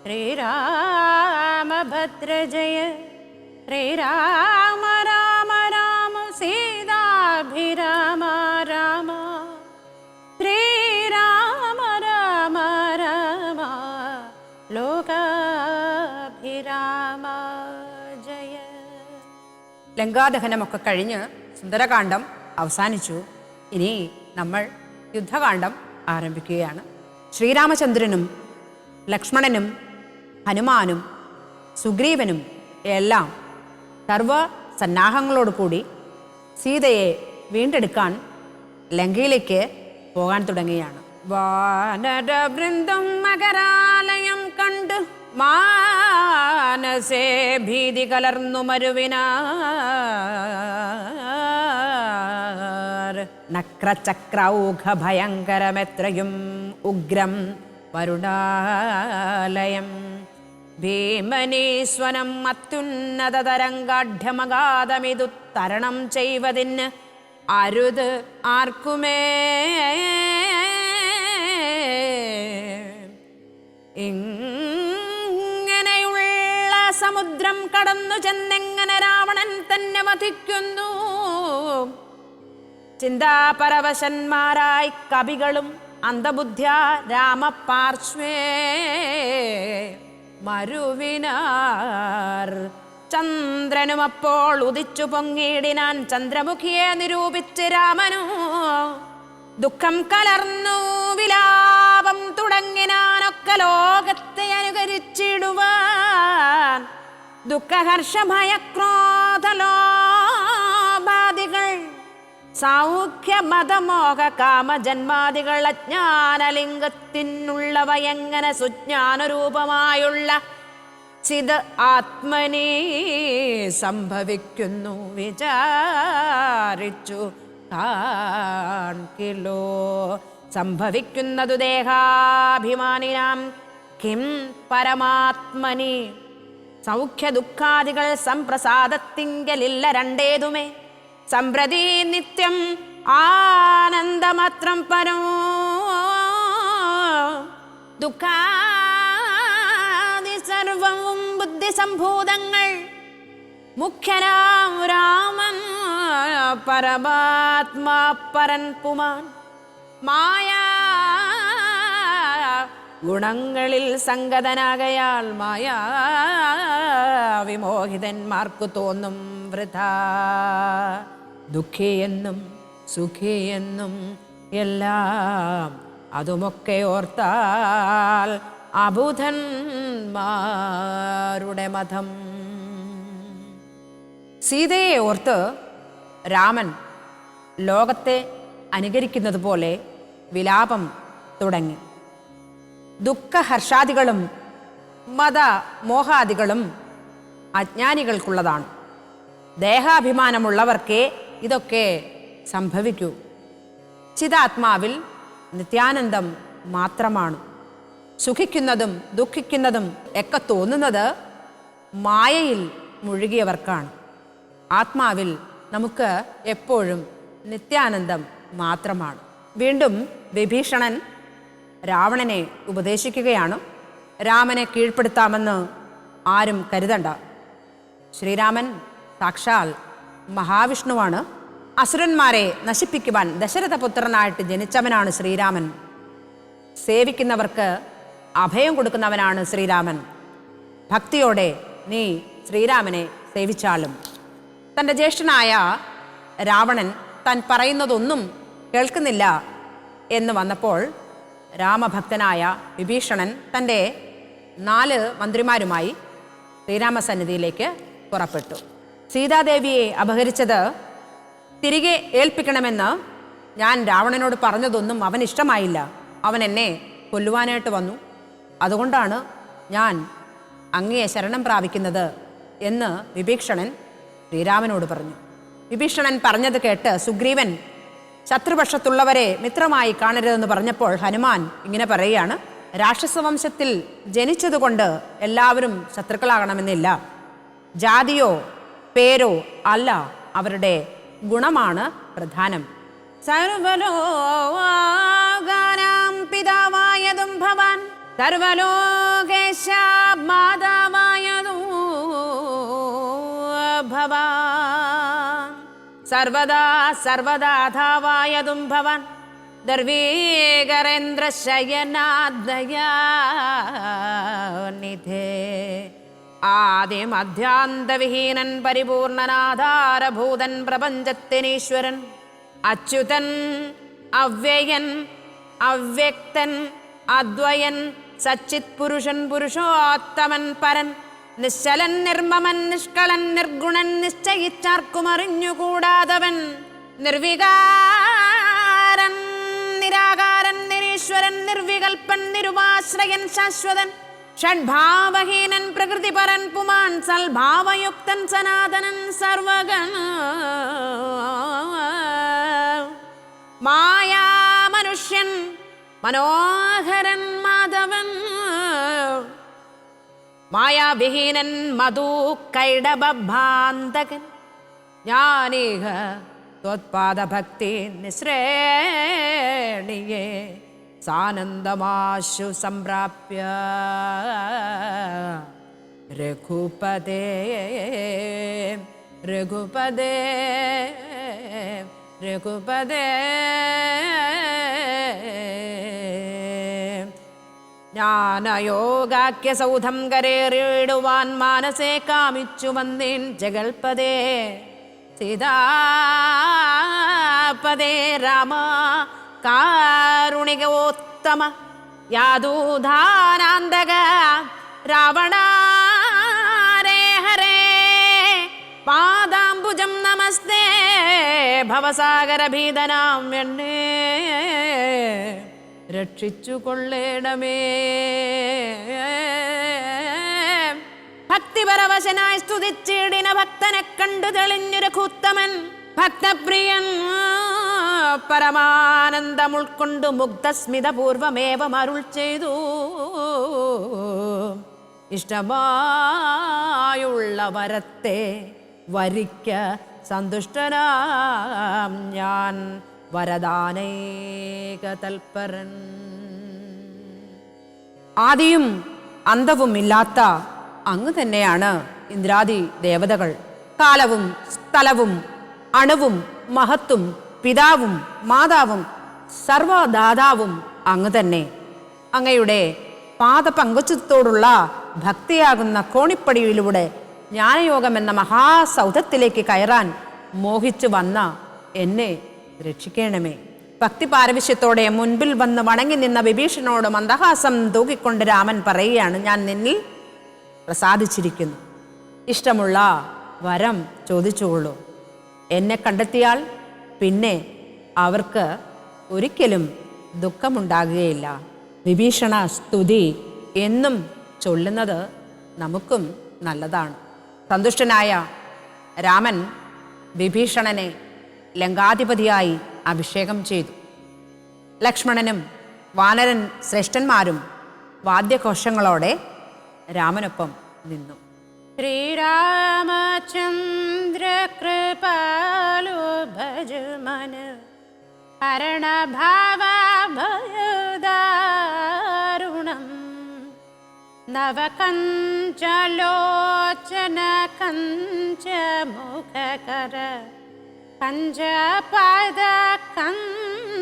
ശ്രീരാമഭദ്ര ജയ ശ്രീരാമ രാമ രാമ സീതാഭിരാമ രാമ ശ്രീരാമ രാമ രാമ ലോകാഭിരാമ ജയ. ലങ്കാദഹനമൊക്കെ കഴിഞ്ഞ് സുന്ദരകാന്ഡം അവസാനിച്ചു. ഇനി നമ്മൾ യുദ്ധകാന്ഡം ആരംഭിക്കുകയാണ്. ശ്രീരാമചന്ദ്രനും ലക്ഷ്മണനും ഹനുമാനും സുഗ്രീവനും എല്ലാം സർവസന്നാഹങ്ങളോട് കൂടി സീതയെ വീണ്ടെടുക്കാൻ ലങ്കയിലേക്ക് പോകാൻ തുടങ്ങുകയാണ്. വാനരവൃന്ദം മകരാലയം കണ്ട് മാനസേ ഭീതി കലർന്നു മരുവിനാർ. നക്രചക്രൗഘ ഭയങ്കരമെത്രയും ഉഗ്രം വരുണാലയം. ഭീമനീസ്വനം അത്യുന്നത തരംഗാഢ്യമഗാധമിതു തരണം ചെയ്വതിന് അരുത് ആർക്കുമേ. ഇങ്ങനെയുള്ള സമുദ്രം കടന്നു ചെന്നെങ്ങനെ രാവണൻ തന്നെ വധിക്കുന്നു. ചിന്താപരവശന്മാരായി കവികളും അന്ധബുദ്ധ്യ രാമപാർശ്വേ മരുവിനാർ. ചന്ദ്രനും അപ്പോൾ ഉദിച്ചു പൊങ്ങിയിടിനാൻ ചന്ദ്രമുഖിയെ നിരൂപിച്ച് രാമനു. ദുഃഖം കലർന്നു വിലാപം തുടങ്ങിനാനൊക്കെ ലോകത്തെ അനുകരിച്ചിടുവാൻ. ദുഃഖഹർഷഭയക്രോധലോപാദികൾ സൗഖ്യ മതമോഹ കാമജന്മാദികൾ അജ്ഞാനലിംഗത്തിനുള്ളവ എങ്ങനെ സുജ്ഞാനരൂപമായുള്ള ചിത് ആത്മനി സംഭവിക്കുന്നു വിചാരിച്ചു കാൺകിലോ. സംഭവിക്കുന്നതു ദേഹാഭിമാനിനാം കിം പരമാത്മനി. സൗഖ്യ ദുഃഖാദികൾ സംപ്രസാദത്തിങ്കലില്ല രണ്ടേതുമേ. സംപ്രതി നിത്യം ആനന്ദമാത്രം പരോ. ദുഃഖാദി സർവവും ബുദ്ധിസംഭൂതങ്ങൾ മുഖ്യനാം രാമൻ പരമാത്മാ പരൻ പുമാൻ. മായാ ഗുണങ്ങളിൽ സംഗതനാകയാൽ മായാ വിമോഹിതന്മാർക്കു തോന്നും വൃഥാ. ദുഃഖിയെന്നും സുഖിയെന്നും എല്ലാം അതുമൊക്കെ ഓർത്താൽ അബുധന്മാരുടെ മതം. സീതയെ ഓർത്ത് രാമൻ ലോകത്തെ അനുകരിക്കുന്നത് പോലെ വിലാപം തുടങ്ങി. ദുഃഖഹർഷാദികളും മതമോഹാദികളും അജ്ഞാനികൾക്കുള്ളതാണ്. ദേഹാഭിമാനമുള്ളവർക്കേ ഇതൊക്കെ സംഭവിക്കൂ. ചിതാത്മാവിൽ നിത്യാനന്ദം മാത്രമാണ്. സുഖിക്കുന്നതും ദുഃഖിക്കുന്നതും ഒക്കെ തോന്നുന്നത് മായയിൽ മുഴുകിയവർക്കാണ്. ആത്മാവിൽ നമുക്ക് എപ്പോഴും നിത്യാനന്ദം മാത്രമാണ്. വീണ്ടും വിഭീഷണൻ രാവണനെ ഉപദേശിക്കുകയാണ്. രാമനെ കീഴ്പ്പെടുത്താമെന്ന് ആരും കരുതണ്ട. ശ്രീരാമൻ സാക്ഷാൽ മഹാവിഷ്ണുവാണ്. അസുരന്മാരെ നശിപ്പിക്കുവാൻ ദശരഥപുത്രനായിട്ട് ജനിച്ചവനാണ് ശ്രീരാമൻ. സേവിക്കുന്നവർക്ക് അഭയം കൊടുക്കുന്നവനാണ് ശ്രീരാമൻ. ഭക്തിയോടെ നീ ശ്രീരാമനെ സേവിച്ചാലും. തൻ്റെ ജ്യേഷ്ഠനായ രാവണൻ താൻ പറയുന്നതൊന്നും കേൾക്കുന്നില്ല എന്ന് വന്നപ്പോൾ രാമഭക്തനായ വിഭീഷണൻ തൻ്റെ 4 മന്ത്രിമാരുമായി ശ്രീരാമസന്നിധിയിലേക്ക് പുറപ്പെട്ടു. സീതാദേവിയെ അപഹരിച്ചത് തിരികെ ഏൽപ്പിക്കണമെന്ന് ഞാൻ രാവണനോട് പറഞ്ഞതൊന്നും അവൻ ഇഷ്ടമായില്ല. അവൻ എന്നെ കൊല്ലുവാനായിട്ട് വന്നു. അതുകൊണ്ടാണ് ഞാൻ അങ്ങയെ ശരണം പ്രാപിക്കുന്നത് എന്ന് വിഭീഷണൻ ശ്രീരാമനോട് പറഞ്ഞു. വിഭീഷണൻ പറഞ്ഞത് കേട്ട് സുഗ്രീവൻ ശത്രുപക്ഷത്തുള്ളവരെ മിത്രമായി കാണരുതെന്ന് പറഞ്ഞപ്പോൾ ഹനുമാൻ ഇങ്ങനെ പറയുകയാണ്: രാക്ഷസവംശത്തിൽ ജനിച്ചതുകൊണ്ട് എല്ലാവരും ശത്രുക്കളാകണമെന്നില്ല. ജാതിയോ പേരോ അല്ല, അവരുടെ ഗുണമാണ് പ്രധാനം. സർവലോകാനാം പിതാവായതും ഭവാൻ സർവലോകാനാം ലോകേശ മാതാവായതു ഭവാൻ സർവദാ സർവദാധാവായതും ഭവാൻ ദർവീകരേന്ദ്രശയനാദയാനിധേ ആദിമധ്യാന്തവിഹീനൻ പരിപൂർണനാധാരഭൂതൻ പ്രപഞ്ചത്തിനീശ്വരൻ അച്യുതൻ അവ്യയൻ അവ്യക്തൻ അദ്വയൻ സച്ചിത് പുരുഷൻ പുരുഷോത്തമൻ പരൻ നിശ്ചലൻ നിർമ്മമൻ നിഷ്കളൻ നിർഗുണൻ നിശ്ചയിച്ചാർക്കും അറിഞ്ഞുകൂടാതവൻ നിർവികാരൻ നിരാകാരൻ നിരീശ്വരൻ നിർവികൽപ്പൻ നിരുപാശ്രയൻ ശാശ്വതൻ ഷഡ്ഭാവഹീനൻ പ്രകൃതിപരൻ പുമാൻ സൽഭാവയുക്തൻ സനാതനൻ സർവഗണ മായാമനുഷ്യൻ മനോഹരൻ മാധവൻ മായാവിഹീനൻ മധു കൈടഭാന്തകൻ ജ്ഞാനീഹ ത്വത്പാദഭക്തി നിശ്രേണിയേ സാനന്ദമാശു സംപ്രാപ്യ രഘുപദേ രഘുപദേ രഘുപദേ ജ്ഞാനയോഗാഖ്യസൗധം കരേറിടുവാൻ മാനസേ കാമിച്ചു വന്നേൻ ജഗൽപദേ സീതാപദേ രാമ കാരുണികോത്തമ യാദൂധാനാന്തക രാവണാരേ ഹരേ പാദാംബുജം നമസ്തേ ഭവസാഗരഭീതനാം എണ്ണേ രക്ഷിച്ചു കൊള്ളേണമേ ഭക്തിപരവശനായി സ്തുതിച്ചിടിന ഭക്തനെ കണ്ടു തെളിഞ്ഞൊരു കൂത്തമൻ ഭക്തപ്രിയൻ പരമാനന്ദം ഉൾക്കൊണ്ടു മുഗ്ധസ്മിതപൂർവമേവം അരുൾ ചെയ്തു ഇഷ്ടമായുള്ള വരത്തെ വരിക്ക സന്തുഷ്ടനാം ഞാൻ വരദാനൈക തൽപരൻ. ആദിയും അന്തവും ഇല്ലാത്ത അങ്ങ് തന്നെയാണ് ഇന്ദ്രാദി ദേവതകൾ. കാലവും സ്ഥലവും അണുവും മഹത്തും പിതാവും മാതാവും സർവദാതാവും അങ്ങ് തന്നെ. അങ്ങയുടെ പാദപങ്കജത്തോടുള്ള ഭക്തിയാകുന്ന കോണിപ്പടിയിലൂടെ ജ്ഞാനയോഗം എന്ന മഹാസൗധത്തിലേക്ക് കയറാൻ മോഹിച്ചു വന്ന എന്നെ രക്ഷിക്കണമേ. ഭക്തി പാരവശ്യത്തോടെ മുൻപിൽ വന്ന് വണങ്ങി നിന്ന വിഭീഷണനോട് മന്ദഹാസം തൂക്കിക്കൊണ്ട് രാമൻ പറയുകയാണ്, ഞാൻ നിന്നിൽ പ്രസാദിച്ചിരിക്കുന്നു. ഇഷ്ടമുള്ള വരം ചോദിച്ചുകൊള്ളൂ. എന്നെ കണ്ടെത്തിയാൽ പിന്നെ അവർക്ക് ഒരിക്കലും ദുഃഖമുണ്ടാകുകയില്ല. വിഭീഷണ സ്തുതി എന്നും ചൊല്ലുന്നത് നമുക്കും നല്ലതാണ്. സന്തുഷ്ടനായ രാമൻ വിഭീഷണനെ ലങ്കാധിപതിയായി അഭിഷേകം ചെയ്തു. ലക്ഷ്മണനും വാനരൻ ശ്രേഷ്ഠന്മാരും വാദ്യഘോഷങ്ങളോടെ രാമനൊപ്പം നിന്നു. ശ്രീരാമചന്ദ്ര കൃപാലു ഭജമന ഹരണഭാവഭയദാരുണം നവകഞ്ചലോചന കഞ്ചമുഖകര കഞ്ചപാദ കഞ്ച